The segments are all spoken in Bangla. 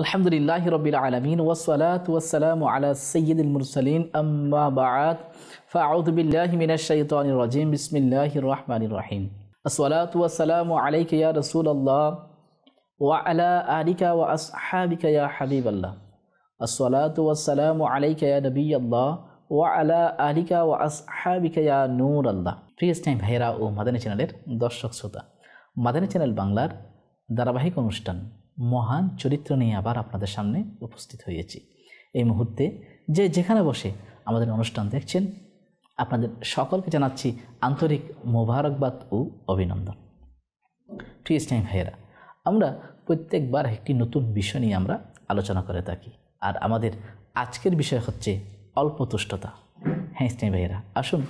আলহামদুলিল্লাহি রাব্বিল আলামিন ওয়াসসালাতু ওয়াসসালামু আলা সাইয়্যিদিল মুরসালিন আম্মা বা'দ ফাআউযু বিল্লাহি মিনাশ শাইতানির রাজিম বিসমিল্লাহির রহমানির রহিম আসসালাতু ওয়াসসালামু আলাইকা ইয়া রাসূলুল্লাহ ওয়া আলা আলিকা ওয়া আসহাবিকা ইয়া হাবিবাল্লাহ আসসালাতু ওয়াসসালামু আলাইকা ইয়া নবিয়াল্লাহ ওয়া আলা আলিকা ওয়া আসহাবিকা ইয়া নূরাল্লাহ। প্রিয় ইসলামী ভাইয়েরা ও মাদানী চ্যানেলের দর্শক শ্রোতা, মাদানী চ্যানেল বাংলার ধারাবাহিক অনুষ্ঠান মহান চরিত্র নিয়ে আবার আপনাদের সামনে উপস্থিত হয়েছি। এই মুহূর্তে যে যেখানে বসে আমাদের অনুষ্ঠান দেখছেন, আপনাদের সকলকে জানাচ্ছি আন্তরিক মোবারকবাদ ও অভিনন্দন। প্রিয় ইসলামী ভাইয়েরা, আমরা প্রত্যেকবার একটি নতুন বিষয় নিয়ে আমরা আলোচনা করে থাকি, আর আমাদের আজকের বিষয় হচ্ছে অল্প তুষ্টতা। হ্যাঁ ইসলামী ভাইয়েরা, আসুন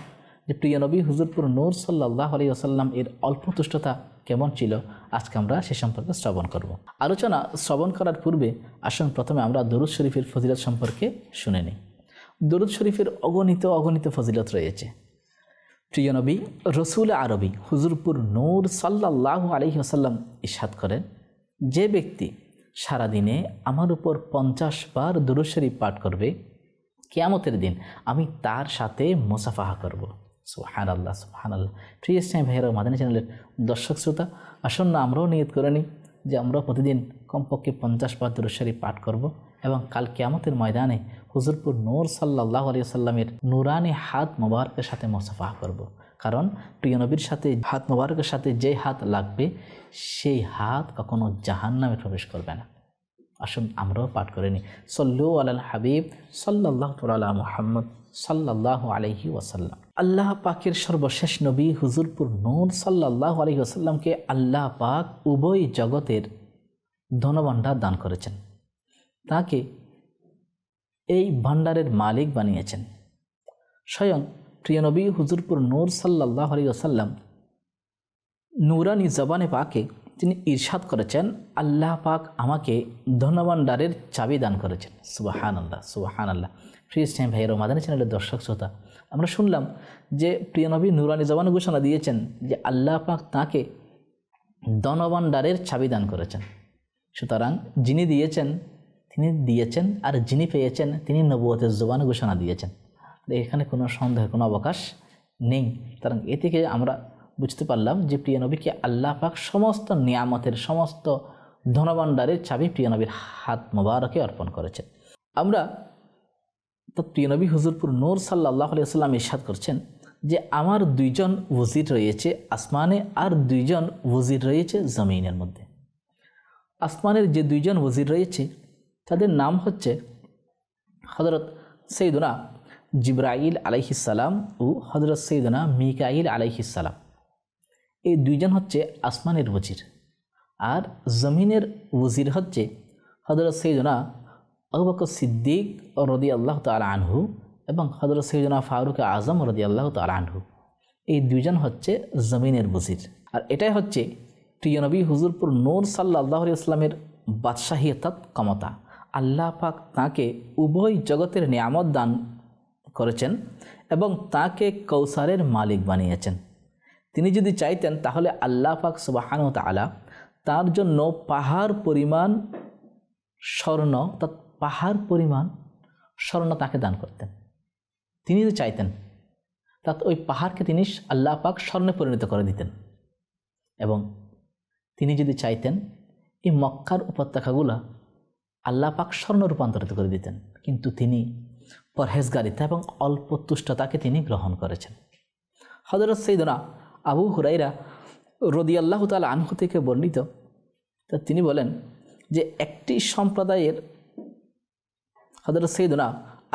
যে প্রিয় নবী হুজুরপুর নূর সাল্লাল্লাহু আলাইহি ওয়াসাল্লাম এর অল্প তুষ্টতা কেমন ছিল, আজকে আমরা সে সম্পর্কে শ্রবণ করব। আলোচনা শ্রবণ করার পূর্বে আসুন প্রথমে আমরা দরুদ শরীফের ফজিলত সম্পর্কে শুনে নিই। দরুদ শরীফের অগণিত ফজিলত রয়েছে। প্রিয় নবী রসুল আরবি হুজুরপুর নূর সাল্লাল্লাহু আলাইহি ওয়াসাল্লাম ইরশাদ করেন, যে ব্যক্তি সারাদিনে আমার উপর 50 বার দরুদ শরীফ পাঠ করবে, কিয়ামতের দিন আমি তার সাথে মুসাফাহা করব। সুবহানাল্লাহ সুবহানাল্লাহ। প্রিয় ইসলামী ভাইয়েরা, মাদানী চ্যানেলের দর্শক শ্রোতা, আসুন না আমরাও নিয়ত করে নিই যে আমরা প্রতিদিন কমপক্ষে 50 বার দরুদ শরীফ পাঠ করব এবং কাল কিয়ামতের ময়দানে হুজুরপুর নূর সাল্লাল্লাহু আলাইহি ওয়াসাল্লামের নুরানি হাত মোবারকের সাথে মুসাফাহা করব। কারণ প্রিয় নবীর সাথে হাত মোবারকের সাথে যে হাত লাগবে, সেই হাত কখনো জাহান্নামে প্রবেশ করবে না। আসুন আমরাও পাঠ করে নিই, সল্লু আলাল হাবিব সাল্লাল্লাহু তাআলা মুহাম্মদ সাল্লাল্লাহু আলাইহি ওয়াসাল্লাম। আল্লাহ পাকের সর্বশেষ নবী হুজুরপুর নূর সাল্লাল্লাহু আলাইহি ওয়াসাল্লামকে আল্লাহ পাক উভয় জগতের ধনভাণ্ডার দান করেছেন, তাকে এই ভাণ্ডারের মালিক বানিয়েছেন। স্বয়ং প্রিয় নবী হুজুরপুর নূর সাল্লাল্লাহু আলাইহি ওয়াসাল্লাম নুরানি জবানে পাকে তিনি ইরশাদ করেছেন, আল্লাহ পাক আমাকে ধনভাণ্ডারের চাবি দান করেছেন। সুবহানাল্লাহ সুবহানাল্লাহ। প্রিয় ইসলামী ভাইয়েরা, মাদানী চ্যানেলের দর্শক শ্রোতা, আমরা শুনলাম যে প্রিয় নবী নুরানি জবানে ঘোষণা দিয়েছেন যে আল্লাহ পাক তাকে ধনভাণ্ডারের চাবি দান করেছেন। সুতরাং যিনি দিয়েছেন তিনি দিয়েছেন, আর যিনি পেয়েছেন তিনি নবুয়তের জবানে ঘোষণা দিয়েছেন। এখানে কোনো সন্দেহের কোনো অবকাশ নেই। সুতরাং এ থেকে আমরা বুঝতে পারলাম যে প্রিয় নবীকে আল্লাহ পাক সমস্ত নিয়ামতের, সমস্ত ধনভাণ্ডারের চাবি প্রিয় নবীর হাত মোবারকে অর্পণ করেছেন। আমরা তো প্রিয় নবী হুজুরপুর নূর সাল্লাল্লাহু আলাইহি ওয়াসাল্লাম ইরশাদ করছেন যে আমার 2 জন ওজির রয়েছে আসমানে, আর 2 জন ওজির রয়েছে জমিনের মধ্যে। আসমানের যে 2 জন ওজির রয়েছে তাদের নাম হচ্ছে হযরত সাইয়্যিদুনা জিবরাইল আলাইহিস সালাম ও হযরত সাইয়্যিদুনা মিকাইল আলাইহিস সালাম। এই 2 জন হচ্ছে আসমানের ওজির, আর জমিনের ওজির হচ্ছে হযরত সাইয়্যিদুনা আবু বকর সিদ্দিক রাদিয়াল্লাহু তাআলা আনহু এবং হযরত সাইয়্যিদুনা ফারুক আযম রাদিয়াল্লাহু তাআলা আনহু। এই 2 জন হচ্ছে জমিনের ওজির। আর এটাই হচ্ছে প্রিয় নবী হুজুরপুর নূর সাল্লাল্লাহু আলাইহি ওয়াসাল্লামের বাদশাহিয়ত ক্ষমতা। আল্লাহ পাক তাকে উভয় জগতের নিয়ামত দান করেছেন এবং তাকে কৌসারের মালিক বানিয়েছেন। তিনি যদি চাইতেন তাহলে আল্লাহ পাক সুবহানাহু ওয়া তাআলা তার জন্য পাহাড় পরিমাণ স্বর্ণ তাকে দান করতেন। তিনি যদি চাইতেন তাতে ওই পাহাড়কে তিনি আল্লাহ পাক স্বর্ণে পরিণত করে দিতেন, এবং তিনি যদি চাইতেন এই মক্কার উপত্যকাগুলো আল্লাহ পাক স্বর্ণ রূপান্তরিত করে দিতেন। কিন্তু তিনি পরহেজগারিতা এবং অল্প তুষ্টতাকে তিনি গ্রহণ করেছেন। হযরত সাইয়্যিদুনা আবু হুরায়রা রাদিয়াল্লাহু তাআলা আনহু থেকে বর্ণিত, তা তিনি বলেন যে একটি সম্প্রদায়ের, হযরত সাইয়্যিদুনা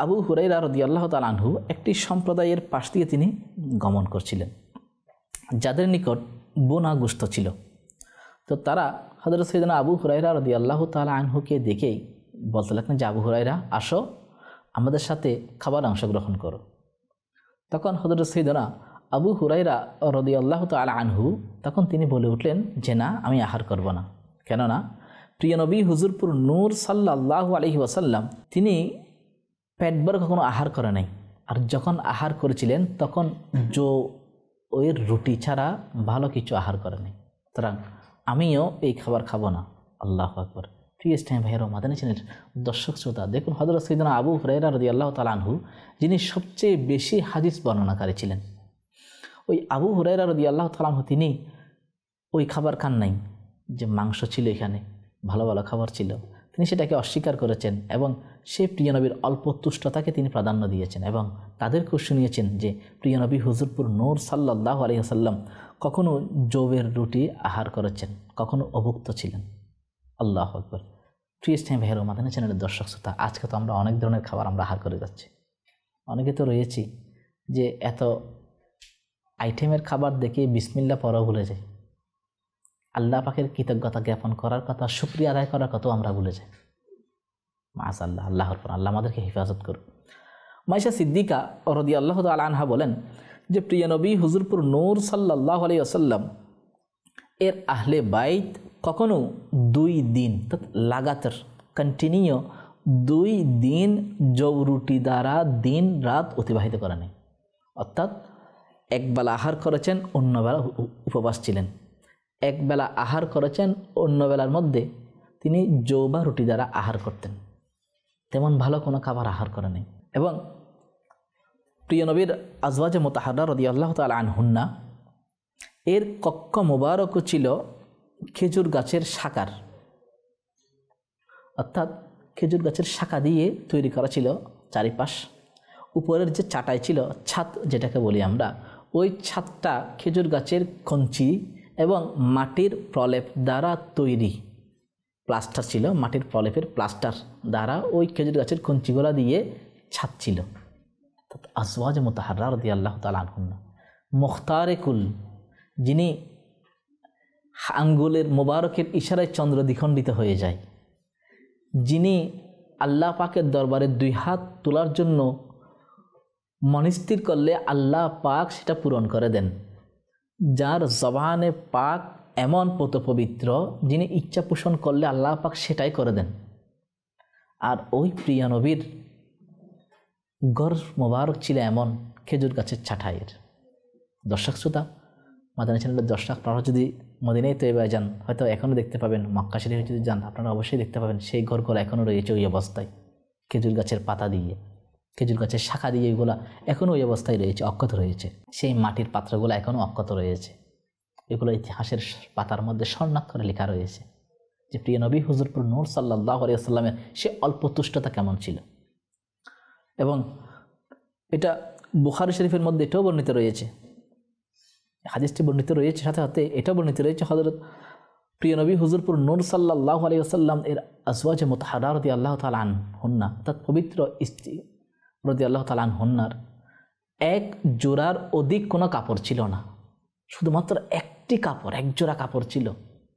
আবু হুরায়রা রাদিয়াল্লাহু তাআলা আনহু একটি সম্প্রদায়ের পাশ দিয়ে তিনি গমন করছিলেন, যাদের নিকট বোনা গোশত ছিল। তো তারা হযরত সাইয়্যিদুনা আবু হুরায়রা রাদিয়াল্লাহু তাআলা আনহুকে দেখেই বলতে লাগলেন যে আবু হুরায়রা, আসো আমাদের সাথে খাবার অংশগ্রহণ করো। তখন হযরত সাইয়্যিদুনা আবু হুরায়রা রাদিয়াল্লাহু তাআলা আনহু তখন তিনি বলে উঠলেন যে না, আমি আহার করব না। কেননা প্রিয় নবী হুজুরপুর নূর সাল্লাল্লাহু আলাইহি ওয়াসাল্লাম তিনি পেট ভরে কখনো আহার করে নাই, আর যখন আহার করেছিলেন তখন ওই রুটি ছাড়া ভালো কিছু আহার করে নাই। সুতরাং আমিও এই খাবার খাবো না। আল্লাহু আকবার। প্রিয় ইসলামী ভাইয়েরা, মাদানী চ্যানেলের দর্শক শ্রোতা, দেখুন হযরত সাইয়েদনা আবু হুরায়রা রাদিয়াল্লাহু তাআলা আনহু, যিনি সবচেয়ে বেশি হাদিস বর্ণনাকারী ছিলেন, ওই আবু হুরায়রা রাদিয়াল্লাহু তাআলা আনহু তিনি ওই খাবার খান নাই যে মাংস ছিল, এখানে ভালো ভালো খাবার ছিল, তিনি সেটাকে অস্বীকার করেছেন এবং সেই প্রিয় নবীর অল্প তুষ্টতাকে তিনি প্রাধান্য দিয়েছেন এবং তাদেরকেও শুনিয়েছেন যে প্রিয় নবী হুজুরপুর নূর সাল্লাল্লাহু আলাইহি ওয়াসাল্লাম কখনো জবের রুটি আহার করেছেন, কখনো অভুক্ত ছিলেন। আল্লাহু আকবার। প্রিয় ইসলামী ভাইয়েরা, মাদানী চ্যানেলের দর্শক শ্রোতা, আজকে তো আমরা অনেক ধরনের খাবার আমরা আহার করে যাচ্ছি। অনেকে তো রয়েছি যে এত আইটেমের খাবার দেখে বিসমিল্লাহ পড়াও ভুলে যায়, আল্লাহ পাকের কৃতজ্ঞতা জ্ঞাপন করার কথা, শুকরিয়া আদায় করার কথাও আমরা ভুলে যাই। মাশাআল্লাহ, আল্লাহর পর আল্লাহ আমাদেরকে হেফাজত করুন। মাইশা সিদ্দিকা রাদিয়াল্লাহু তাআলা আনহা বলেন যে প্রিয় নবী হুজুরপুর নূর সাল্লাল্লাহু আলাইহি ওয়াসাল্লাম এর আহলে বাইত কখনো 2 দিন লাগাতার কন্টিনিউ 2 দিন জব রুটি দ্বারা দিন রাত অতিবাহিত করেন, অর্থাৎ একবেলা আহার করেছেন, অন্য বেলা উপবাস ছিলেন, একবেলা আহার করেছেন, অন্য বেলার মধ্যে তিনি জৌ বা রুটি দ্বারা আহার করতেন, তেমন ভালো কোনো খাবার আহার করেন। এবং প্রিয় নবীর আজওয়াজে মুতাহাররা রাদিয়াল্লাহু তাআলা আনহুন্না এর কক্ষ মোবারকও ছিল খেজুর গাছের শাখার, অর্থাৎ খেজুর গাছের শাখা দিয়ে তৈরি করা ছিল চারিপাশ। উপরের যে চাটাই ছিল, ছাদ যেটাকে বলি আমরা, ওই ছাদটা খেজুর গাছের কঞ্চি এবং মাটির প্রলেপ দ্বারা তৈরি প্লাস্টার ছিল, মাটির প্রলেপের প্লাস্টার দ্বারা ওই খেজুর গাছের কঞ্চিগুলা দিয়ে ছাদ ছিল। আজওয়াজ মুতাহাররা রাদিয়াল্লাহু তাআলা আনহুন্না, মুখতারে কুল, যিনি আঙ্গুলের মোবারকের ইশারায় চন্দ্র দ্বিখণ্ডিত হয়ে যায়, যিনি আল্লাহ পাকের দরবারে 2 হাত তোলার জন্য মনস্থির করলে আল্লাহ পাক সেটা পূরণ করে দেন, যার জবানে পাক এমন পবিত্র, যিনি ইচ্ছা পোষণ করলে আল্লাহ পাক সেটাই করে দেন। আর ওই প্রিয় নবীর গর মোবারক ছিল এমন খেজুর গাছের ছাঁটাইয়ের। দর্শক শ্রোতা, মাদানী চ্যানেলের দর্শক, আপনারা যদি মদিনায় তৈবা যান, হয়তো এখনও দেখতে পাবেন, মক্কা শরীফে যদি যান আপনারা অবশ্যই দেখতে পাবেন সেই ঘরগুলো এখনও রয়েছে ওই অবস্থায়, খেজুর গাছের পাতা দিয়ে, খেজুর গাছের শাখা দিয়ে এগুলো এখনও ওই অবস্থায় রয়েছে, অক্ষত রয়েছে। সেই মাটির পাত্রগুলো এখনও অক্ষত রয়েছে, এগুলো ইতিহাসের পাতার মধ্যে স্বর্ণাক্ষরে লেখা রয়েছে যে প্রিয় নবী হুজুরপুর নূর সাল্লাল্লাহু আলাইহি ওয়াসাল্লামের সে অল্প তুষ্টতা কেমন ছিল। এবং এটা বুখারী শরীফের মধ্যে এটাও বর্ণিত রয়েছে, হাদিসটি বর্ণিত রয়েছে, সাথে সাথে এটাও বর্ণিত রয়েছে হযরত প্রিয় নবী হুজুরপুর নূর সাল্লাল্লাহু আলাইহি ওয়াসাল্লাম এর আজওয়াজে মুতাহাররা রাদিয়াল্লাহু তাআলা আনহুন্না, অর্থাৎ পবিত্র স্ত্রী রাদিয়াল্লাহু তাআলা আনহুন্নার 1 জোড়ার অধিক কোনো কাপড় ছিল না, শুধুমাত্র একটি কাপড়, 1 জোড়া কাপড় ছিল,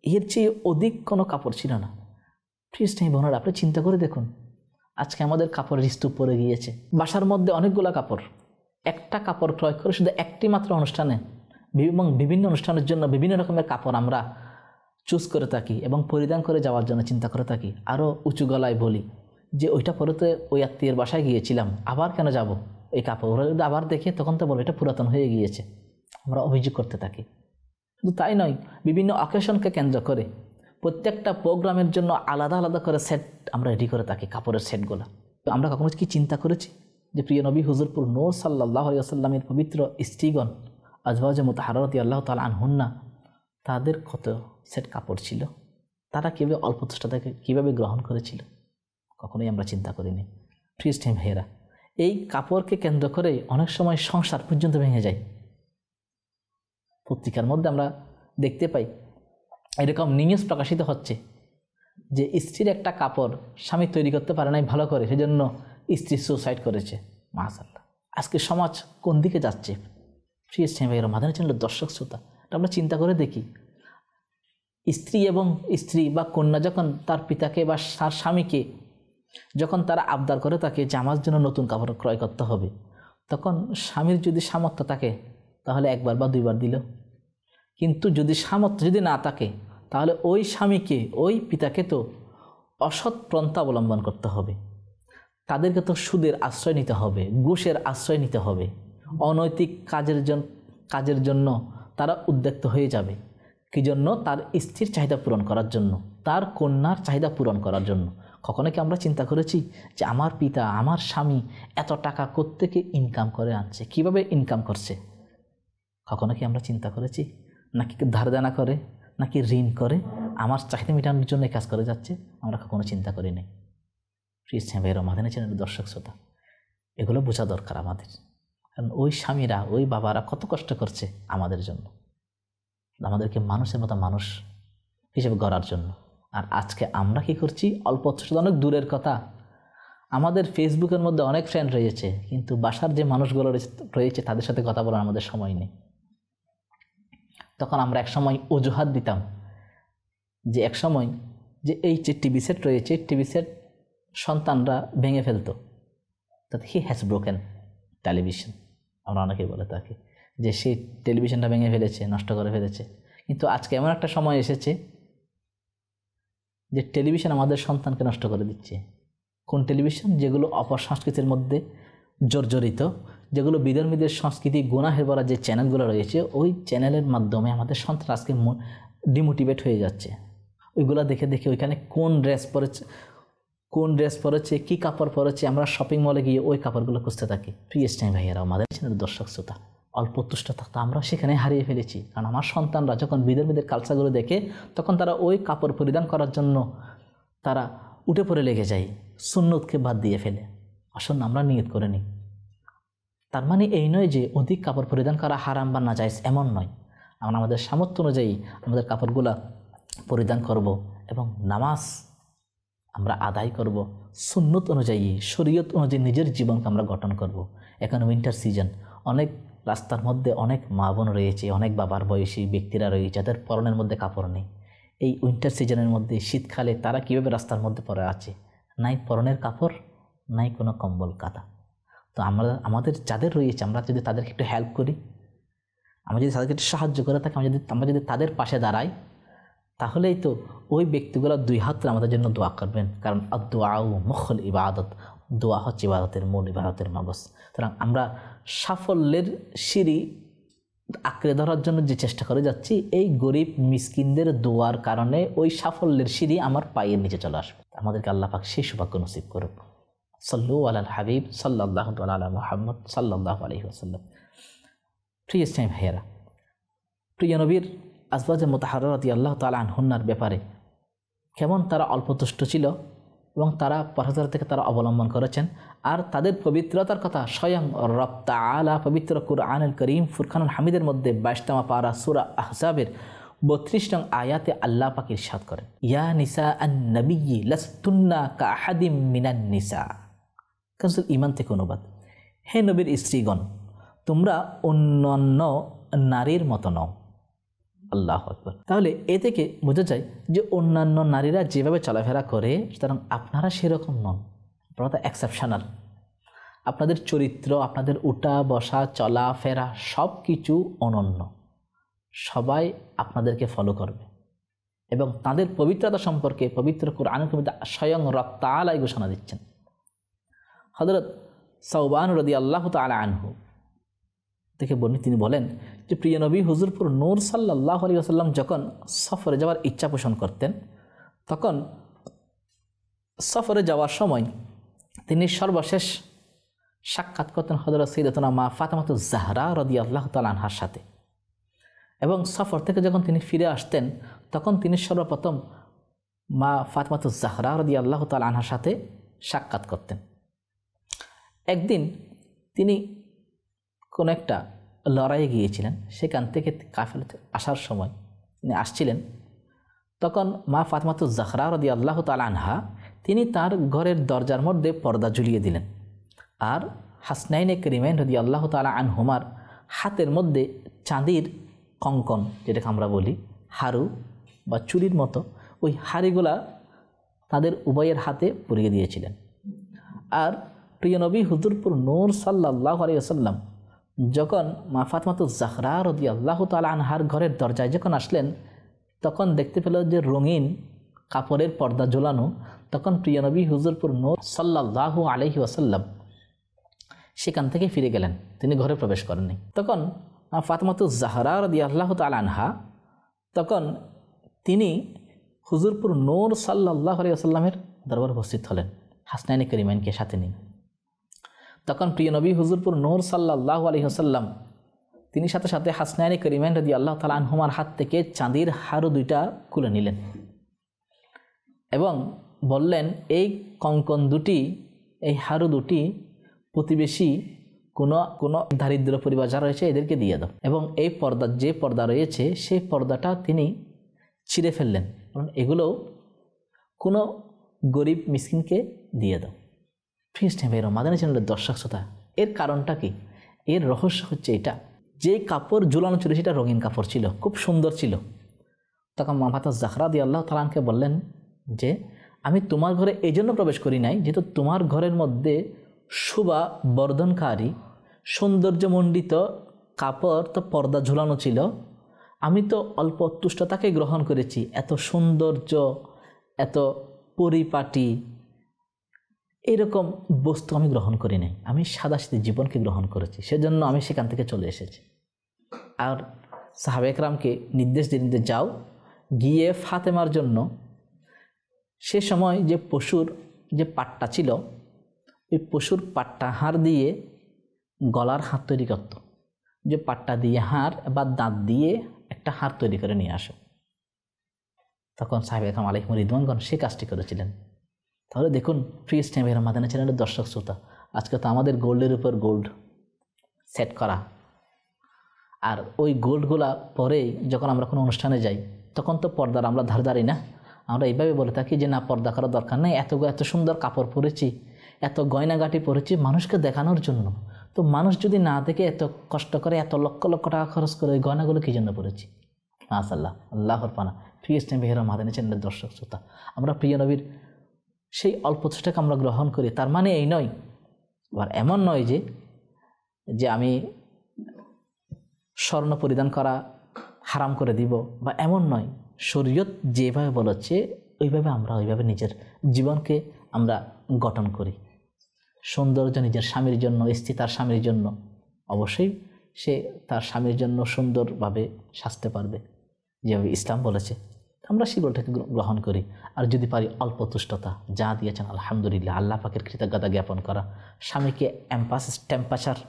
এর চেয়ে অধিক কোনো কাপড় ছিল না। প্রিয় ইসলামী বোনেরা, আপনি চিন্তা করে দেখুন, আজকে আমাদের কাপড়ের স্তূপ পড়ে গিয়েছে, বাসার মধ্যে অনেকগুলো কাপড়, একটা কাপড় ক্রয় করে শুধু একটি মাত্র অনুষ্ঠানে এবং বিভিন্ন অনুষ্ঠানের জন্য বিভিন্ন রকমের কাপড় আমরা চুজ করে থাকি এবং পরিধান করে যাওয়ার জন্য চিন্তা করে থাকি। আরও উঁচু গলায় বলি যে ওইটা পরেতে ওই আত্মীয়ের বাসায় গিয়েছিলাম, আবার কেন যাব এই কাপড়, ওরা যদি আবার দেখে তখন তো বলবো এটা পুরাতন হয়ে গিয়েছে, আমরা অভিযোগ করতে থাকি। শুধু তাই নয়, বিভিন্ন অকেশনকে কেন্দ্র করে প্রত্যেকটা প্রোগ্রামের জন্য আলাদা আলাদা করে সেট আমরা রেডি করে থাকি, কাপড়ের সেটগুলো। আমরা কখনো কি চিন্তা করেছি যে প্রিয় নবী হুজুরপুর নূর সাল্লাল্লাহু আলাইহি ওয়াসাল্লামের পবিত্র স্ত্রীগণ আজওয়াজে মুতাহাররা রাদিয়াল্লাহু তাআলা আনহুন্না, তাদের কত সেট কাপড় ছিল, তারা কীভাবে অল্প তুষ্টতাকে কীভাবে গ্রহণ করেছিল, কখনোই আমরা চিন্তা করিনি। প্রিয় ইসলামী ভাইয়েরা, এই কাপড়কে কেন্দ্র করে অনেক সময় সংসার পর্যন্ত ভেঙে যায়। পত্রিকার মধ্যে আমরা দেখতে পাই এরকম নিউজ প্রকাশিত হচ্ছে যে স্ত্রীর একটা কাপড় স্বামী তৈরি করতে পারে নাই ভালো করে, সেজন্য স্ত্রী সুসাইড করেছে। মাশাআল্লাহ, আজকে সমাজ কোন দিকে যাচ্ছে? প্রিয় ইসলামী ভাইয়েরা, মাদানী চ্যানেলের দর্শক শ্রোতা, আমরা চিন্তা করে দেখি, স্ত্রী এবং স্ত্রী বা কন্যা যখন তার পিতাকে বা তার স্বামীকে যখন তারা আবদার করে থাকে যে আমার জন্য নতুন কাপড় ক্রয় করতে হবে, তখন স্বামীর যদি সামর্থ্য থাকে তাহলে 1 বার বা 2 বার দিল, কিন্তু যদি সামর্থ্য যদি না থাকে তাহলে ওই স্বামীকে, ওই পিতাকে তো অসৎ পন্থা অবলম্বন করতে হবে, তাদেরকে তো সুদের আশ্রয় নিতে হবে, ঘুষের আশ্রয় নিতে হবে, অনৈতিক কাজের জন্য তারা উদ্যক্ত হয়ে যাবে। কি জন্য? তার স্ত্রীর চাহিদা পূরণ করার জন্য, তার কন্যার চাহিদা পূরণ করার জন্য। কখনো কি আমরা চিন্তা করেছি যে আমার পিতা, আমার স্বামী এত টাকা কোত্থেকে ইনকাম করে আনছে, কিভাবে ইনকাম করছে? কখনো কি আমরা চিন্তা করেছি? নাকি ধার দেনা করে, নাকি ঋণ করে আমার চাহিদা মেটানোর জন্য কাজ করে যাচ্ছে? আমরা কখনো চিন্তা করি নাই। প্রিয় ভাইয়েরা, মাদানী চ্যানেলের দর্শক শ্রোতা, এগুলো বোঝা দরকার আমাদের। কারণ ওই স্বামীরা, ওই বাবারা কত কষ্ট করছে আমাদের জন্য, আমাদেরকে মানুষের মতো মানুষ হিসেবে গড়ার জন্য। আর আজকে আমরা কি করছি? অল্প অনেক দূরের কথা, আমাদের ফেসবুকের মধ্যে অনেক ফ্রেন্ড রয়েছে, কিন্তু বাসার যে মানুষগুলো রয়েছে তাদের সাথে কথা বলার আমাদের সময় নেই। তখন আমরা এক সময় অজুহাত দিতাম যে এক সময় যে এই যে টিভি সেট রয়েছে, টিভি সেট সন্তানরা ভেঙে ফেলতো, তাতে হি হ্যাজ ব্রোকেন টেলিভিশন, আমরা অনেকেই বলে থাকি যে সে টেলিভিশনটা ভেঙে ফেলেছে, নষ্ট করে ফেলেছে। কিন্তু আজকে এমন একটা সময় এসেছে যে টেলিভিশন আমাদের সন্তানকে নষ্ট করে দিচ্ছে। কোন টেলিভিশন? যেগুলো অপসংস্কৃতির মধ্যে জর্জরিত, যেগুলো বিধর্মীদের সংস্কৃতি গুনাহের ভরা যে চ্যানেলগুলো রয়েছে, ওই চ্যানেলের মাধ্যমে আমাদের সন্তান আজকে ডিমোটিভেট হয়ে যাচ্ছে। ওইগুলো দেখে দেখে ওইখানে কোন ড্রেস পরেছে, কী কাপড় পরেছে, আমরা শপিং মলে গিয়ে ওই কাপড়গুলো খুঁজতে থাকি। প্রিয় স্নেহ ভাইয়েরা, আমাদের চ্যানেলের দর্শক শ্রোতা, অল্প তুষ্ট থাকতো আমরা সেখানে হারিয়ে ফেলেছি। কারণ আমার সন্তানরা যখন বিধর্মীদের কালচারগুলো দেখে, তখন তারা ওই কাপড় পরিধান করার জন্য তারা উঠে পড়ে লেগে যায়, সুন্নতকে বাদ দিয়ে ফেলে। আসলে আমরা নিয়ত করে নিই। তার মানে এই নয় যে অধিক কাপড় পরিধান করা হারাম বা নাজায়েজ, এমন নয়। আমরা আমাদের সামর্থ্য অনুযায়ী আমাদের কাপড়গুলা পরিধান করব এবং নামাজ আমরা আদায় করব সুন্নত অনুযায়ী, শরীয়ত অনুযায়ী নিজের জীবনকে আমরা গঠন করব। এখন উইন্টার সিজন, অনেক রাস্তার মধ্যে অনেক মা বোন রয়েছে, অনেক বাবার বয়সী ব্যক্তিরা রয়েছে যাদের পরনের মধ্যে কাপড় নেই। এই উইন্টার সিজনের মধ্যে, শীতকালে তারা কীভাবে রাস্তার মধ্যে পড়ে আছে? নাই পরনের কাপড়, নাই কোনো কম্বল কাঁথা। তো আমাদের যাদের রয়েছে, আমরা যদি তাদেরকে একটু হেল্প করি, আমরা যদি তাদেরকে একটু সাহায্য করে থাকি, আমরা যদি তাদের পাশে দাঁড়াই, তাহলেই তো ওই ব্যক্তিগুলো দুই হাত আমাদের জন্য দোয়া করবেন। কারণ আদ-দুআউ মুখুল ইবাদত, দোয়া হচ্ছে ইবাদতের মূল, ইবাদতের মগজ। সুতরাং আমরা সাফল্যের সিঁড়ি আঁকড়ে ধরার জন্য যে চেষ্টা করে যাচ্ছি, এই গরিব মিসকিনদের দোয়ার কারণে ওই সাফল্যের সিঁড়ি আমার পায়ের নিচে চলে আসবে। আমাদেরকে আল্লাহ পাক সেই সৌভাগ্য নসিব করুক। সাল্লু আলাল হাবিব সাল্লাল্লাহু আলা মুহাম্মদ সাল্লাল্লাহু আলাইহি ওয়াসাল্লাম। প্রিয় ইসলামী ভাইয়েরা, প্রিয় নবীর আজওয়াজে মুতাহহারা রাদিয়াল্লাহু তাআলা আনহুন্নার ব্যাপারে কেমন তারা অল্প তুষ্ট ছিল এবং তারা পরহেজগার থেকে তারা অবলম্বন করেছেন। আর তাদের পবিত্রতার কথা স্বয়ং রব তাআলা পবিত্র কুরআনুল কারীম ফুরকানুল হামিদের মধ্যে 22তম পারা সূরা আহজাবের 32 নং আয়াতে আল্লাহ পাক ইরশাদ করেন, ইয়া নিসা আন-নবিয়্যি লাস্তুন্না কাআহাদিম মিনান নিসা। কানসুল ঈমান থেকে অনুবাদ, হে নবীর স্ত্রীগণ, তোমরা অন্যান্য নারীর মতো নও। আল্লাহু আকবার। তাহলে এ থেকে বোঝা যায় যে অন্যান্য নারীরা যেভাবে চলাফেরা করে, সুতরাং আপনারা সেরকম নন, আপনারা তো এক্সেপশনাল। আপনাদের চরিত্র, আপনাদের উঠা বসা চলা ফেরা সব কিছু অনন্য। সবাই আপনাদেরকে ফলো করবে এবং তাদের পবিত্রতা সম্পর্কে পবিত্র কুরআনের মধ্যে স্বয়ং রব তাআলা ঘোষণা দিচ্ছেন। হযরত সাওবান রাদিয়াল্লাহু তাআলা আনহু থেকে বর্ণিত, তিনি বলেন যে প্রিয় নবী হুজুরপুর নূর সাল্লাল্লাহু আলাইহি ওয়াসাল্লাম যখন সফরে যাওয়ার ইচ্ছা পোষণ করতেন, তখন সফরে যাওয়ার সময় তিনি সর্বশেষ সাক্ষাৎ করতেন হযরত সাইয়্যিদাতুনা মা ফাতেমাতুজ জাহরা রাদিয়াল্লাহু তাআলা আনহার সাথে। এবং সফর থেকে যখন তিনি ফিরে আসতেন, তখন তিনি সর্বপ্রথম মা ফাতেমাতুজ জাহরা রাদিয়াল্লাহু তাআলা আনহার সাথে সাক্ষাৎ করতেন। একদিন তিনি কোন একটা লড়াইয়ে গিয়েছিলেন, সেখান থেকে কাফেলাতে আসার সময় তিনি আসছিলেন, তখন মা ফাতেমাতুজ জাহরা রাদিয়াল্লাহু তাআলা আনহা তিনি তার ঘরের দরজার মধ্যে পর্দা ঝুলিয়ে দিলেন। আর হাসনাইনে কারিমাইন রাদিয়াল্লাহু তাআলা আনহুমার হাতের মধ্যে চাঁদির কঙ্কন, যেটাকে আমরা বলি হারু বা চুরির মতো, ওই হাড়িগুলা তাদের উভয়ের হাতে পরিয়ে দিয়েছিলেন। আর প্রিয় নবী হুজুরপুর নূর সাল্লাল্লাহু আলাইহি ওয়াসাল্লাম যখন মা ফাতেমাতুজ জাহরা রাদিয়াল্লাহু তাআলা আনহার ঘরের দরজায় যখন আসলেন, তখন দেখতে পেল যে রঙিন কাপড়ের পর্দা ঝোলানো। তখন প্রিয় নবী হুজুরপুর নূর সাল্লাল্লাহু আলাইহি ওয়াসাল্লাম সেখান থেকে ফিরে গেলেন, তিনি ঘরে প্রবেশ করেননি। তখন মা ফাতেমাতুজ জাহরা রাদিয়াল্লাহু তাআলা আনহা তখন তিনি হুজুরপুর নূর সাল্লাল্লাহু আলাইহি ওয়াসাল্লামের দরবারে উপস্থিত হলেন হাসনাইনে করিমাইনকে সাথে নিয়ে। তখন প্রিয় নবী হুজুরপুর নূর সাল্লাল্লাহু আলাইহি ওয়াসাল্লাম তিনি সাথে সাথে হাসনাইনে করিমাইন রাদিয়াল্লাহু তাআলা আনহুমার হাত থেকে চাঁদির হাড়ু দুইটা খুলে নিলেন এবং বললেন, এই কঙ্কন দুটি, এই হাড়ু দুটি প্রতিবেশী কোনো দারিদ্র পরিবার যারা রয়েছে এদেরকে দিয়ে দাও। এবং এই পর্দা, যে পর্দা রয়েছে সেই পর্দাটা তিনি ছিঁড়ে ফেললেন, কারণ এগুলোও কোনো গরিব মিসকিনকে দিয়ে দাও। ফিস্টেমের মাদানী চ্যানেলের দর্শক শ্রোতা, এর কারণটা কি? এর রহস্য হচ্ছে এটা, যে কাপড় ঝুলানো ছিল সেটা রঙিন কাপড় ছিল, খুব সুন্দর ছিল। তখন মা ফাতেমা জাহরা রাদিয়াল্লাহু তাআলা আনহাকে বললেন যে, আমি তোমার ঘরে এই জন্য প্রবেশ করি নাই যেহেতু তোমার ঘরের মধ্যে শোভা বর্ধনকারী সৌন্দর্যমণ্ডিত কাপড় তো পর্দা ঝুলানো ছিল, আমি তো অল্প তুষ্টতাকে গ্রহণ করেছি, এত সৌন্দর্য, এত পরিপাটি এরকম বস্তু আমি গ্রহণ করি নাই, আমি সাদাসিধে জীবনকে গ্রহণ করেছি, সেজন্য আমি সেখান থেকে চলে এসেছি। আর সাহাবা একরামকে নির্দেশ দিতে, যাও গিয়ে ফাতেমার জন্য সে সময় যে পশুর যে পাটটা ছিল ওই পশুর পাটটা হাড় দিয়ে গলার হার তৈরি করত, যে পাটটা দিয়ে হাড় বা দাঁত দিয়ে একটা হাড় তৈরি করে নিয়ে আসো। তখন সাহাবা একরাম আলাইহিম রিদওয়ানগণ সে কাজটি করেছিলেন। তাহলে দেখুন ফ্রিজ টাইমের মাদানী চ্যানেলের দর্শক শ্রোতা, আজকে তো আমাদের গোল্ডের উপর গোল্ড সেট করা, আর ওই গোল্ডগুলা পরেই যখন আমরা কোনো অনুষ্ঠানে যাই তখন তো পর্দার আমরা ধারদারি না, আমরা এইভাবে বলে থাকি যে না পর্দা করার দরকার নেই, এত সুন্দর কাপড় পরেছি, এত গয়নাগাটি পরেছি মানুষকে দেখানোর জন্য। তো মানুষ যদি না দেখে এত কষ্ট করে এত লক্ষ লক্ষ টাকা খরচ করে ওই গয়নাগুলো কী জন্য পরেছি? মাশাআল্লাহ, আল্লাহর পানা। ফ্রিজ টাইম বেহেরা মাদানী চ্যানেলের দর্শক শ্রোতা, আমরা প্রিয় নবীর সেই অল্প চেষ্টাকে আমরা গ্রহণ করি, তার মানে এই নয়, আবার এমন নয় যে আমি স্বর্ণ পরিধান করা হারাম করে দিব, বা এমন নয়। শরীয়ত যেভাবে বলেছে ওইভাবে আমরা ওইভাবে নিজের জীবনকে আমরা গঠন করি। সৌন্দর্য নিজের স্বামীর জন্য, স্ত্রী তার স্বামীর জন্য, অবশ্যই সে তার স্বামীর জন্য সুন্দরভাবে সাজতে পারবে যেভাবে ইসলাম বলেছে, আমরা সেগুলোটাকে গ্রহণ করি। আর যদি পারি অল্প তুষ্টতা, যা দিয়েছেন আলহামদুলিল্লাহ, আল্লাহ পাকের কৃতজ্ঞতা জ্ঞাপন করা, স্বামীকে টেম্পারেচার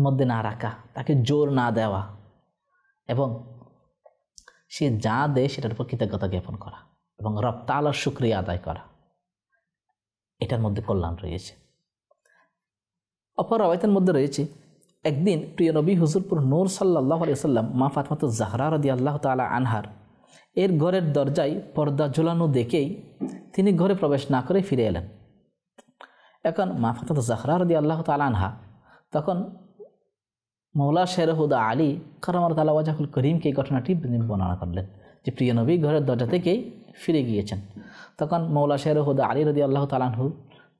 মধ্যে না রাখা, তাকে জোর না দেওয়া, এবং সে যা দেয় সেটার উপর কৃতজ্ঞতা জ্ঞাপন করা এবং রব তাআলার শুকরিয়া আদায় করা, এটার মধ্যে কল্যাণ রয়েছে। অপর রাওয়ায়াতের মধ্যে রয়েছে, একদিন প্রিয় নবী হুজুরপুর নূর সাল্লাল্লাহু আলাইহি ওয়াসাল্লাম মা ফাতেমা জাহরা রাদিয়াল্লাহু তাআলা আনহার এর ঘরের দরজায় পর্দা ঝুলানো দেখেই তিনি ঘরে প্রবেশ না করে ফিরে এলেন। এখন মা ফাতেমা জাহরা রাদিয়াল্লাহু তাআলা আনহা তখন মৌলা শেরহুদা আলী কারামাতুল্লাহ তাআলা ওয়াজহুল করিমকে এই ঘটনাটি বর্ণনা করলেন যে প্রিয় নবী ঘরের দরজা থেকেই ফিরে গিয়েছেন। তখন মৌলা শেরহুদা আলী রাদিয়াল্লাহু তাআলা আনহু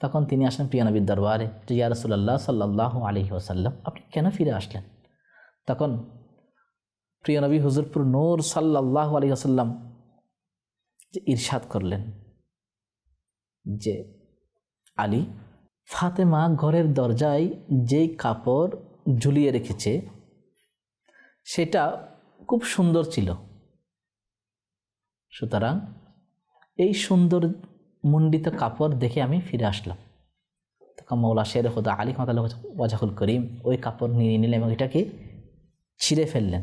তখন তিনি আসলেন প্রিয় নবীর দরবারে যে ইয়া রাসূলুল্লাহ সাল্লাল্লাহু আলাইহি ওয়াসাল্লাম, আপনি কেন ফিরে আসলেন? তখন প্রিয় নবী হুজুরপুর নূর সাল্লাল্লাহু আলাইহি ওয়াসাল্লাম যে ইরশাদ করলেন যে আলী, ফাতেমা ঘরের দরজায় যেই কাপড় ঝুলিয়ে রেখেছে সেটা খুব সুন্দর ছিল, সুতরাং এই সুন্দর মণ্ডিত কাপড় দেখে আমি ফিরে আসলাম। তখন মৌলা শেরহুদা আলী ওয়াজহুল করিম ওই কাপড় নিয়ে নিলেন এবং এটাকে ছিঁড়ে ফেললেন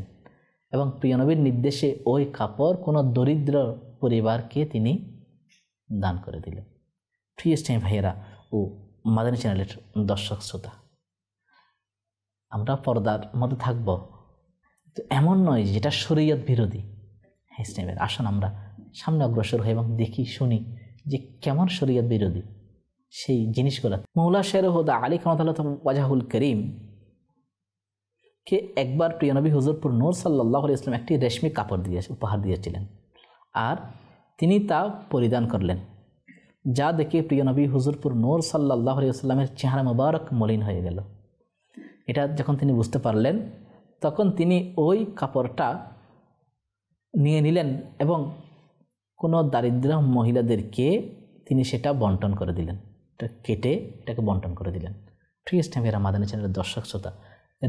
এবং প্রিয় নবীর নির্দেশে ওই কাপড় কোনো দরিদ্র পরিবারকে তিনি দান করে দিলেন। প্রিয় স্নেহ ভাইয়েরা ও মাদানী চ্যানেলের দর্শক শ্রোতা, আমরা পর্দার মধ্যে থাকব, তো এমন নয় যেটা শরীয়ত বিরোধী। হ্যাঁ স্নেহের, আসুন আমরা সামনে অগ্রসর হই এবং দেখি শুনি যে কেমন শরীয়ত বিরোধী সেই জিনিসগুলো। মৌলা শেরহুদা আলী ওয়াজহুল করিম কে একবার প্রিয় নবী হুজুরপুর নূর সাল্লাল্লাহু আলাইহি ওয়াসাল্লাম একটি রেশমি কাপড় উপহার দিয়েছিলেন, আর তিনি তা পরিধান করলেন, যা দেখে প্রিয় নবী হুজুরপুর নূর সাল্লাল্লাহু আলাইহি ওয়াসাল্লামের চেহারা মুবারক মলিন হয়ে গেল। এটা যখন তিনি বুঝতে পারলেন তখন তিনি ওই কাপড়টা নিয়ে নিলেন এবং কোনো দারিদ্র মহিলাদেরকে তিনি সেটা বন্টন করে দিলেন, এটা কেটে এটাকে বন্টন করে দিলেন। প্রিয় ইসলামের মাদানী চ্যানেলের দর্শক শ্রোতা,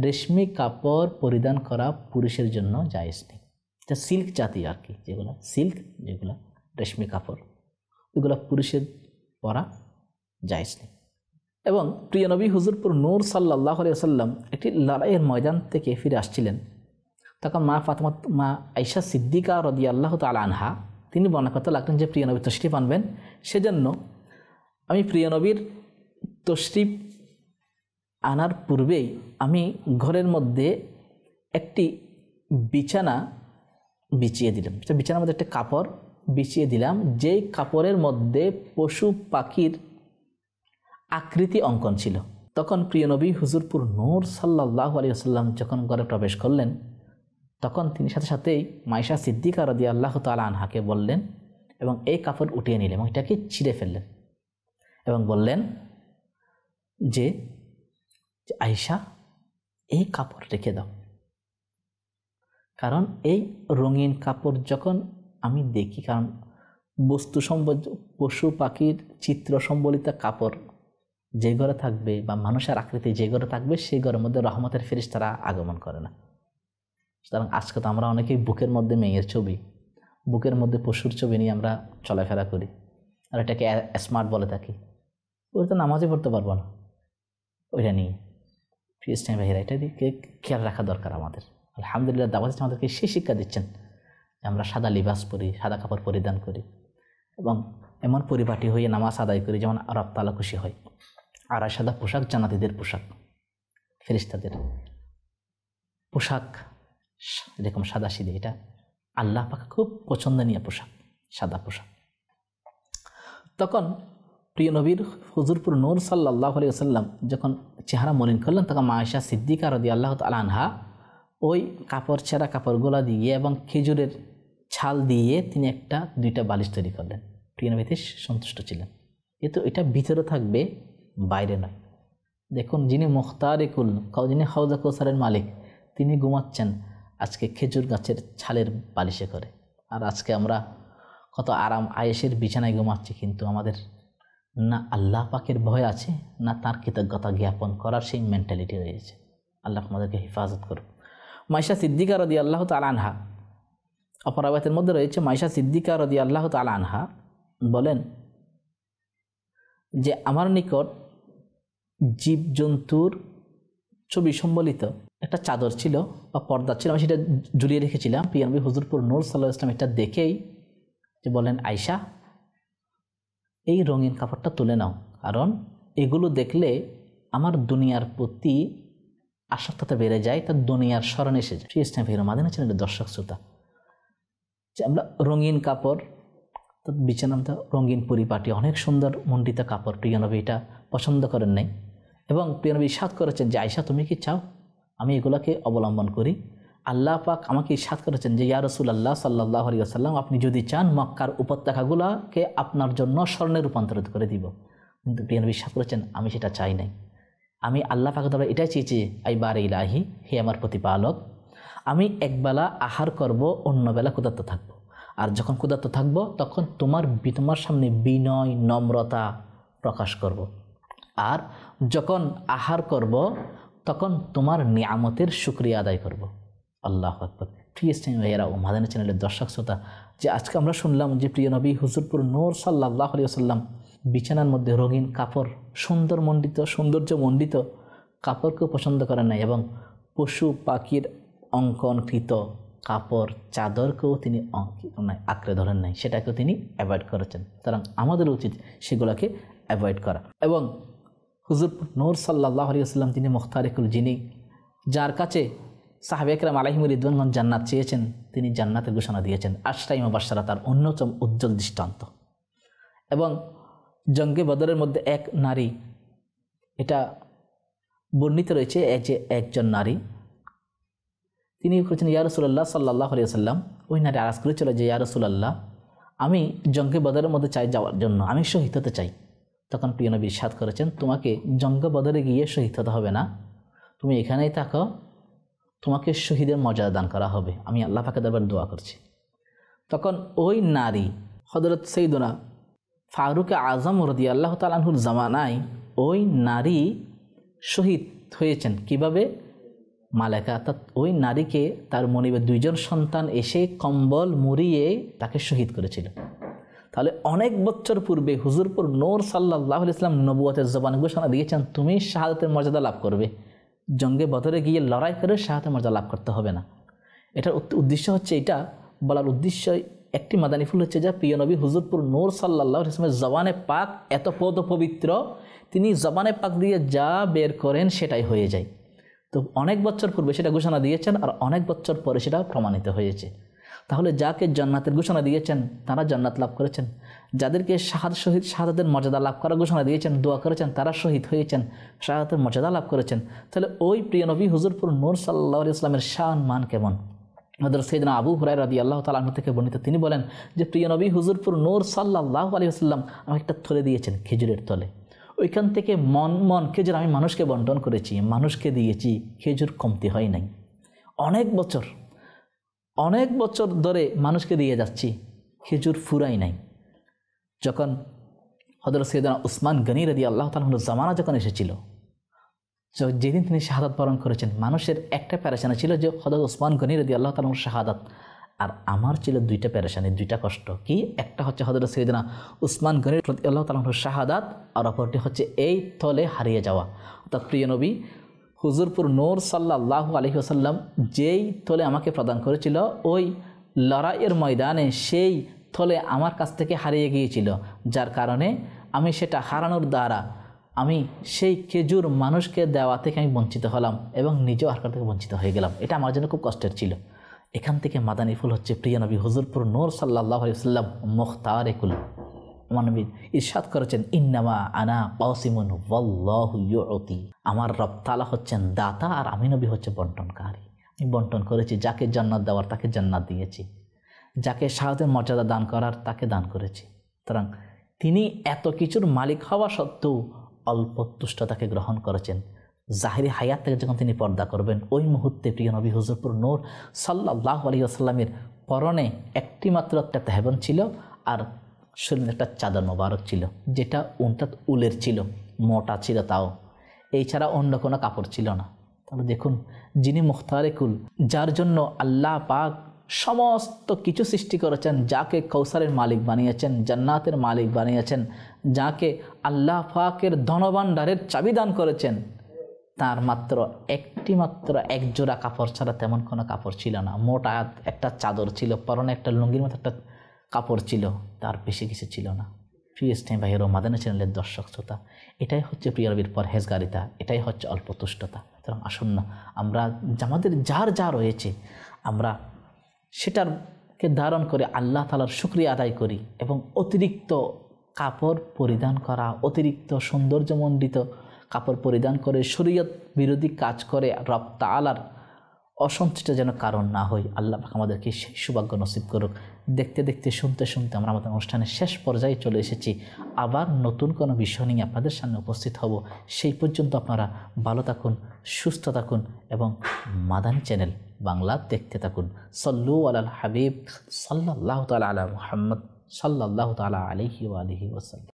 রেশমি কাপড় পরিধান করা পুরুষের জন্য জায়েজ নেই, যা সিল্ক জাতীয় আর কি, যেগুলো সিল্ক, যেগুলো রেশমি কাপড়, ওইগুলো পুরুষের পরা জায়েজ নেই। এবং প্রিয় নবী হুজুরপুর নূর সাল্লাল্লাহু আলাইহি ওয়াসাল্লাম একটি লড়াইয়ের ময়দান থেকে ফিরে আসছিলেন। তখন মা আয়েশা সিদ্দিকা রাদিয়াল্লাহু তাআলা আনহা তিনি বর্ণনা করতে লাগলেন যে প্রিয় নবী তশরিফ আনবেন, সেজন্য আমি প্রিয় নবীর তশরিফ আনার পূর্বেই আমি ঘরের মধ্যে একটি বিছানা বিছিয়ে দিলাম। বিছানার মধ্যে একটা কাপড় বিছিয়ে দিলাম, যেই কাপড়ের মধ্যে পশু পাখির আকৃতি অঙ্কন ছিল। তখন প্রিয় নবী হুজুরপুর নূর সাল্লাল্লাহু আলাইহি ওয়াসাল্লাম যখন ঘরে প্রবেশ করলেন, তখন তিনি সাথে সাথেই মাইশা সিদ্দিকা রাদিয়াল্লাহু তাআলা আনহাকে বললেন এবং এই কাপড় উঠিয়ে নিলেন এবং এটাকে ছিঁড়ে ফেললেন এবং বললেন যে আয়েশা, এই কাপড় রেখে দাও, কারণ এই রঙিন কাপড় যখন আমি দেখি, কারণ বস্তু পশু পাখির চিত্র সম্বলিত কাপড় যে ঘরে থাকবে বা মানুষের আকৃতি যে ঘরে থাকবে, সেই ঘরের মধ্যে রহমতের ফেরেশতারা আগমন করে না। সুতরাং আজকে তো আমরা অনেকেই বুকের মধ্যে মেয়ের ছবি, বুকের মধ্যে পশুর ছবি নিয়ে আমরা চলাফেরা করি, আর এটাকে স্মার্ট বলে থাকি। ওই তো নামাজই পড়তে পারবো না ওইটা নিয়ে। খ্রিস্টান ভাইরা এটা দিকে খেয়াল রাখা দরকার আমাদের। আলহামদুলিল্লাহ দাওয়াত আমাদেরকে সেই শিক্ষা দিচ্ছেন যে আমরা সাদা লিবাস পরি, সাদা কাপড় পরিধান করি এবং এমন পরিপাটি হয়ে নামাজ আদায় করি যেমন রব তাআলা খুশি হয়। আর সাদা পোশাক জান্নাতীদের পোশাক, ফেরেশতাদের পোশাক এরকম সাদা সিধে, এটা আল্লাহ পাক খুব পছন্দনীয় পোশাক, সাদা পোশাক। তখন প্রিয় নবীর হুজুরপুর নূর সাল্লাল্লাহু আলাইহি ওয়াসাল্লাম যখন চেহারা মলিন করলেন, তখন মা আয়েশা সিদ্দিকা রাদিয়াল্লাহু তাআলা আনহা ওই কাপড় ছেঁড়া কাপড়গুলা দিয়ে এবং খেজুরের ছাল দিয়ে তিনি দুইটা বালিশ তৈরি করলেন। প্রিয় নবী সন্তুষ্ট ছিলেন। এটা ভিতরে থাকবে, বাইরে নয়। দেখুন, যিনি মুখতারিকুল, যিনি হাউজা কৌসারের মালিক, তিনি ঘুমাচ্ছেন আজকে খেজুর গাছের ছালের বালিশে করে। আর আজকে আমরা কত আরাম আয়েশের বিছানায় ঘুমাচ্ছি, কিন্তু আমাদের না আল্লাহ পাকের ভয় আছে, না তার কৃতজ্ঞতা জ্ঞাপন করার সেই মেন্টালিটি রয়েছে। আল্লাহ আমাদেরকে হেফাজত করুন। মাইশা সিদ্দিকা রাদিয়াল্লাহু তাআলা আনহা, অপরাবাতের মধ্যে রয়েছে মাইশা সিদ্দিকা রাদিয়াল্লাহু তাআলা আনহা বলেন যে আমার নিকট জীবজন্তুর ছবি সম্বলিত একটা চাদর ছিল বা পর্দা ছিল, আমি সেটা ঝুলিয়ে রেখেছিলাম। প্রিয় নবী হুজুরপুর নূর সাল্লাল্লাহু আলাইহি ওয়াসাল্লাম এটা দেখেই যে বলেন, আয়েশা এই রঙিন কাপড়টা তুলে নাও, কারণ এগুলো দেখলে আমার দুনিয়ার প্রতি আসক্ততা বেড়ে যায়, তার দুনিয়ার স্মরণ এসে যায়। ইসলাম ফির মাদিনা চ্যানেলের দর্শক শ্রোতা, যে আমরা রঙিন কাপড়, বিছানাটা রঙিন পরিপাটি অনেক সুন্দর মণ্ডিত কাপড়, প্রিয় নবী এটা পছন্দ করেন নাই এবং প্রিয় নবী ইরশাদ করেছেন যে আয়েশা তুমি কি চাও আমি এগুলাকে অবলম্বন করি? আল্লাহ পাক আমাকে ইরশাদ করেছেন যে ইয়া রাসূলুল্লাহ সাল্লাল্লাহু আলাইহি ওয়াসাল্লাম, আপনি যদি চান মক্কার উপত্যকাগুলোকে আপনার জন্য স্বর্ণে রূপান্তরিত করে দিব। কিন্তু প্রিয় নবী ইরশাদ করেছেন আমি সেটা চাই নাই, আমি আল্লাহ পাকের দ্বারা এটাই চেয়েছি, আই বারে ইলাহি, হে আমার প্রতিপালক, আমি একবেলা আহার করব, অন্য বেলা ক্ষুধার্ত থাকব। আর যখন ক্ষুধার্ত থাকব তখন তোমার সামনে বিনয় নম্রতা প্রকাশ করব। আর যখন আহার করব তখন তোমার নিয়ামতের শুকরিয়া আদায় করব। আল্লাহু আকবার। প্রিয় ভাইয়েরা ও মাদানী চ্যানেলের দর্শক শ্রোতা, যে আজকে আমরা শুনলাম যে প্রিয় নবী হুজুরপুর নূর সাল্লাল্লাহু আলাইহি ওয়াসাল্লাম বিছানার মধ্যে রঙিন কাপড়, সৌন্দর্যমণ্ডিত কাপড়কেও পছন্দ করেন নাই এবং পশু পাখির অঙ্কনকৃত কাপড় চাদরকেও তিনি আঁকড়ে ধরেন নাই, সেটাকেও তিনি অ্যাভয়েড করেছেন। সুতরাং আমাদের উচিত সেগুলোকে অ্যাভয়েড করা। এবং হুজুরপুর নূর সাল্লাল্লাহু আলাইহি ওয়াসাল্লাম তিনি মুখতারিকুল, যিনি যার কাছে সাহাবা একরাম আলাইহিম রিদওয়ানগণ জান্নাত চেয়েছেন, তিনি জান্নাতের ঘোষণা দিয়েছেন। আশরায়ে মুবাশশারা তার অন্যতম উজ্জ্বল দৃষ্টান্ত। এবং জঙ্গে বদরের মধ্যে এক নারী, এটা বর্ণিত রয়েছে যে একজন নারী তিনি করেছেন ইয়া রাসূলুল্লাহ সাল্লাল্লাহু আলাইহি ওয়াসাল্লাম, ওই নারী আরাজ করেছিল যে ইয়া রাসূলুল্লাহ, আমি জঙ্গে বদরের মধ্যে চাই যাওয়ার জন্য, আমি শহীদ হতে চাই। তখন প্রিয় নবী ইরশাদ করেছেন তোমাকে জঙ্গে বদরে গিয়ে শহীদ হতে হবে না, তুমি এখানেই থাকো, তোমাকে শহীদের মর্যাদা দান করা হবে, আমি আল্লাহ পাকের দরবারে দোয়া করছি। তখন ওই নারী হযরত সাইয়্যিদুনা ফারুক আযম রাদিয়াল্লাহু তাআলা আনহুর জামানায় ওই নারী শহীদ হয়েছেন। কিভাবে? মালাইকা অর্থাৎ ওই নারীকে তার মনিবের 2 জন সন্তান এসে কম্বল মুড়িয়ে তাকে শহীদ করেছিল। তাহলে অনেক বছর পূর্বে হুজুরপুর নূর সাল্লাল্লাহু আলাইহি ওয়াসাল্লাম নবুয়তের জবানে ঘোষণা দিয়েছেন, তুমি শাহাদাতের মর্যাদা লাভ করবে, জঙ্গে বদরে গিয়ে লড়াই করে শাহাদাতের মর্যাদা লাভ করতে হবে না। এটার উদ্দেশ্য হচ্ছে, এটা বলার উদ্দেশ্য একটি মাদানী ফুল হচ্ছে, যা প্রিয় নবী হুজুরপুর নূর সাল্লাল্লাহু আলাইহি ওয়াসাল্লামের জবানে পাক এত পবিত্র, তিনি জবানে পাক দিয়ে যা বের করেন সেটাই হয়ে যায়। তো অনেক বছর পূর্বে সেটা ঘোষণা দিয়েছেন, আর অনেক বছর পরে সেটা প্রমাণিত হয়েছে। তাহলে যাকে জান্নাতের ঘোষণা দিয়েছেন তারা জান্নাত লাভ করেছেন, যাদেরকে শাহাদাতের মর্যাদা লাভ করার ঘোষণা দিয়েছেন, দোয়া করেছেন, তারা শহীদ হয়েছেন, শাহাদাতের মর্যাদা লাভ করেছেন। তাহলে ওই প্রিয় নবী হুজুরপুর নূর সাল্লাল্লাহু আলাইহি ওয়াসাল্লামের শান মান কেমন? হযরত সাইয়েদনা আবু হুরায়রা রাদিয়াল্লাহু তাআলা আনহু থেকে বর্ণিত, তিনি বলেন যে প্রিয় নবী হুজুরপুর নূর সাল্লাল্লাহু আলাইহি ওয়াসাল্লাম আমাকে একটা থলে দিয়েছেন, খেজুরের তলে। ওইখান থেকে মন খেজুর আমি মানুষকে বন্টন করেছি, মানুষকে দিয়েছি, খেজুর কমতি হয় নাই। অনেক বছর ধরে মানুষকে দিয়ে যাচ্ছি, খেজুর ফুরাই নাই। যখন হযরত সাইয়েদনা উসমান গনি রাদিয়াল্লাহু তাআলা আনহুর জামানা যখন এসেছিল, যেদিন তিনি শাহাদাত বরণ করেছেন, মানুষের একটা পেরেশানি ছিল যে হযরত উসমান গনি রাদিয়াল্লাহু তাআলা আনহুর শাহাদাত, আর আমার ছিল 2টা পেরেশানি, 2টা কষ্ট। কি? একটা হচ্ছে হযরত সাইয়েদনা উসমান গনি রাদিয়াল্লাহু তাআলা আনহুর শাহাদাত, আর অপরটি হচ্ছে এই তলে হারিয়ে যাওয়া। অর্থাৎ প্রিয় নবী হুজুরপুর নূর সাল্লাল্লাহু আলাইহি ওয়াসাল্লাম যেই থলে আমাকে প্রদান করেছিল, ওই লড়াইয়ের ময়দানে সেই থলে আমার কাছ থেকে হারিয়ে গিয়েছিল, যার কারণে আমি সেটা হারানোর দ্বারা আমি সেই খেজুর মানুষকে দেওয়া থেকে আমি বঞ্চিত হলাম এবং নিজেও হারার থেকে বঞ্চিত হয়ে গেলাম। এটা আমার জন্য খুব কষ্টের ছিল। এখান থেকে মাদানী ফুল হচ্ছে প্রিয় নবী হুজুরপুর নূর সাল্লাল্লাহু আলাইহি ওয়াসাল্লাম মুখতারেকুল। আমার নবী ইরশাদ করেছেন, ইন্নামা আনা কাসিমুন ওয়াল্লাহু ইউতি। আমার রব তাআলা হচ্ছেন দাতা, আর আমি নবী হচ্ছে বন্টনকারী। আমি বন্টন করেছি, যাকে জান্নাত দেওয়ার তাকে জান্নাত দিয়েছি, যাকে শাহাদাতের মর্যাদা দান করার তাকে দান করেছি। সুতরাং তিনি এত কিছুর মালিক হওয়া সত্ত্বেও অল্প তুষ্টতাকে গ্রহণ করেছেন। জাহিরি হায়াত থেকে যখন তিনি পর্দা করবেন, ওই মুহূর্তে প্রিয় নবী হুজুরপুর নূর সাল্লাল্লাহু আলাইহি ওয়াসাল্লামের পরনে একটি মাত্র একটা তেহবান ছিল, আর শরীরে একটা চাদর মোবারক ছিল, যেটা উলের ছিল, মোটা ছিল তাও, এই ছাড়া অন্য কোনো কাপড় ছিল না। তাহলে দেখুন, যিনি মুখতারেকুল, যার জন্য আল্লাহ পাক সমস্ত কিছু সৃষ্টি করেছেন, যাকে কৌসারের মালিক বানিয়েছেন, জান্নাতের মালিক বানিয়েছেন, যাকে আল্লাহ পাকের ধনভাণ্ডারের চাবি দান করেছেন, তার মাত্র এক জোড়া কাপড় ছাড়া তেমন কোনো কাপড় ছিল না। মোটা একটা চাদর ছিল, পরনে একটা লুঙ্গির মতো একটা কাপড় ছিল, তার বেশি কিছু ছিল না। প্রিয় ইসলামী ভাইয়েরা, মাদানী চ্যানেলের দর্শক শ্রোতা, এটাই হচ্ছে প্রিয় নবীর পরহেজগারিতা, এটাই হচ্ছে অল্প তুষ্টতা। সুতরাং আসুন না, আমরা আমাদের যার যা রয়েছে আমরা সেটারকে ধারণ করে আল্লাহ তাআলার শুকরিয়া আদায় করি, এবং অতিরিক্ত কাপড় পরিধান করা, অতিরিক্ত সৌন্দর্যমণ্ডিত কাপড় পরিধান করে শরীয়ত বিরোধী কাজ করে রব তাআলার অসন্তুষ্ট যেন কারণ না হই। আল্লাহ পাক আমাদেরকে সেই সৌভাগ্য নসিব করুক। দেখতে দেখতে শুনতে শুনতে আমরা আমাদের অনুষ্ঠানের শেষ পর্যায়ে চলে এসেছি। আবার নতুন কোনো বিষয় নিয়ে আপনাদের সামনে উপস্থিত হব। সেই পর্যন্ত আপনারা ভালো থাকুন, সুস্থ থাকুন, এবং মাদানী চ্যানেল বাংলা দেখতে থাকুন। সল্লু আলাল হাবিব সাল্লাল্লাহু তাআলা আলা মুহাম্মদ সাল্লাল্লাহু তাআলা আলাইহি ওয়া আলিহি ওয়াসাল্লাম।